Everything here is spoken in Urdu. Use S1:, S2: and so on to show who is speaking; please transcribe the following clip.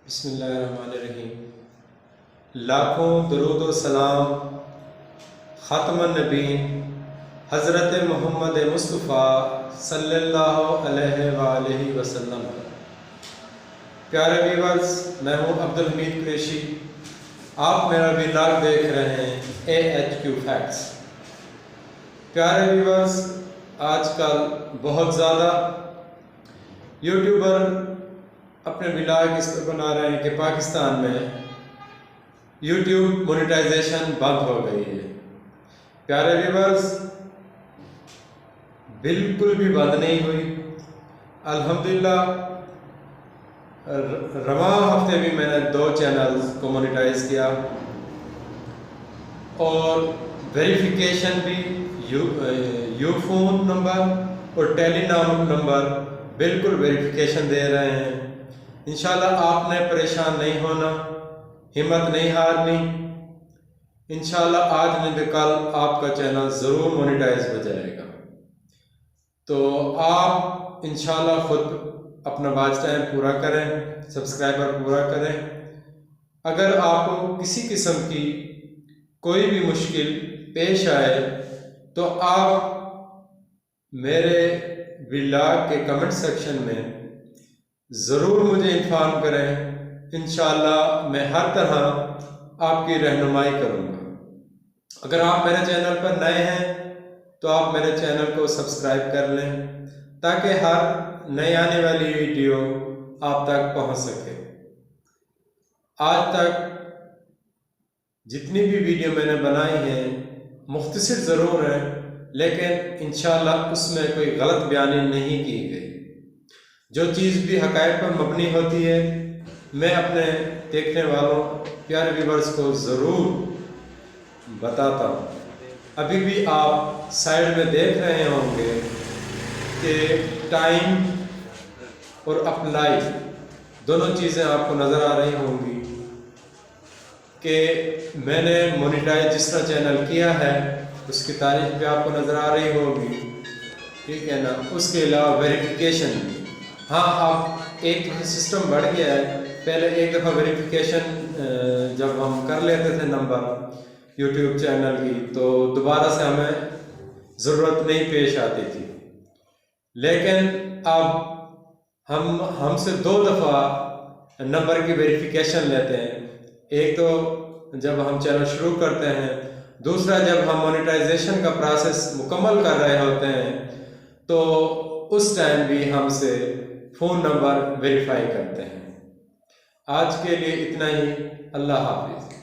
S1: بسم اللہ الرحمن الرحیم۔ لاکھوں درود و سلام خاتم النبیین حضرت محمد مصطفیٰ صلی اللہ علیہ وآلہ وسلم۔ پیارے ویورز، میں ہوں عبدالحمید قریشی، آپ میرا ولاگ دیکھ رہے ہیں AHQ فیکٹس۔ پیارے ویورز، آج کل بہت زیادہ یوٹیوبر اپنے ولاگ اس پر بنا رہے ہیں کہ پاکستان میں یوٹیوب مونیٹائزیشن بند ہو گئی ہے۔ پیارے ویورز، بالکل بھی بند نہیں ہوئی۔ الحمدللہ رواں ہفتے بھی میں نے 2 چینلز کو مونیٹائز کیا اور ویریفیکیشن بھی یو فون نمبر اور ٹیلی نام نمبر بالکل ویریفیکیشن دے رہے ہیں۔ انشاءاللہ آپ نے پریشان نہیں ہونا، ہمت نہیں ہارنی۔ انشاءاللہ آج نہیں تو کل آپ کا چینل ضرور مونیٹائز ہو جائے گا۔ تو آپ انشاءاللہ خود اپنا واچ ٹائم پورا کریں، سبسکرائبر پورا کریں۔ اگر آپ کو کسی قسم کی کوئی بھی مشکل پیش آئے تو آپ میرے ولاگ کے کمنٹ سیکشن میں ضرور مجھے انفارم کریں۔ انشاءاللہ میں ہر طرح آپ کی رہنمائی کروں گا۔ اگر آپ میرے چینل پر نئے ہیں تو آپ میرے چینل کو سبسکرائب کر لیں تاکہ ہر نئی آنے والی ویڈیو آپ تک پہنچ سکے۔ آج تک جتنی بھی ویڈیو میں نے بنائی ہیں مختصر ضرور ہیں، لیکن انشاءاللہ اس میں کوئی غلط بیانی نہیں کی گئی۔ جو چیز بھی حقائق پر مبنی ہوتی ہے میں اپنے دیکھنے والوں پیارے ویورز کو ضرور بتاتا ہوں۔ ابھی بھی آپ سائیڈ میں دیکھ رہے ہوں گے کہ ٹائم اور اپلائی دونوں چیزیں آپ کو نظر آ رہی ہوں گی کہ میں نے مونیٹائز جس طرح چینل کیا ہے اس کی تاریخ بھی آپ کو نظر آ رہی ہوگی، ٹھیک ہے نا۔ اس کے علاوہ ویریفیکیشن بھی، ہاں اب ایک سسٹم بڑھ گیا ہے۔ پہلے ایک دفعہ ویریفیکیشن جب ہم کر لیتے تھے نمبر یوٹیوب چینل کی تو دوبارہ سے ہمیں ضرورت نہیں پیش آتی تھی، لیکن اب ہم سے 2 دفعہ نمبر کی ویریفیکیشن لیتے ہیں۔ ایک تو جب ہم چینل شروع کرتے ہیں، دوسرا جب ہم مونیٹائزیشن کا پروسیس مکمل کر رہے ہوتے ہیں تو اس ٹائم بھی ہم سے فون نمبر ویریفائی کرتے ہیں۔ آج کے لیے اتنا ہی، اللہ حافظ۔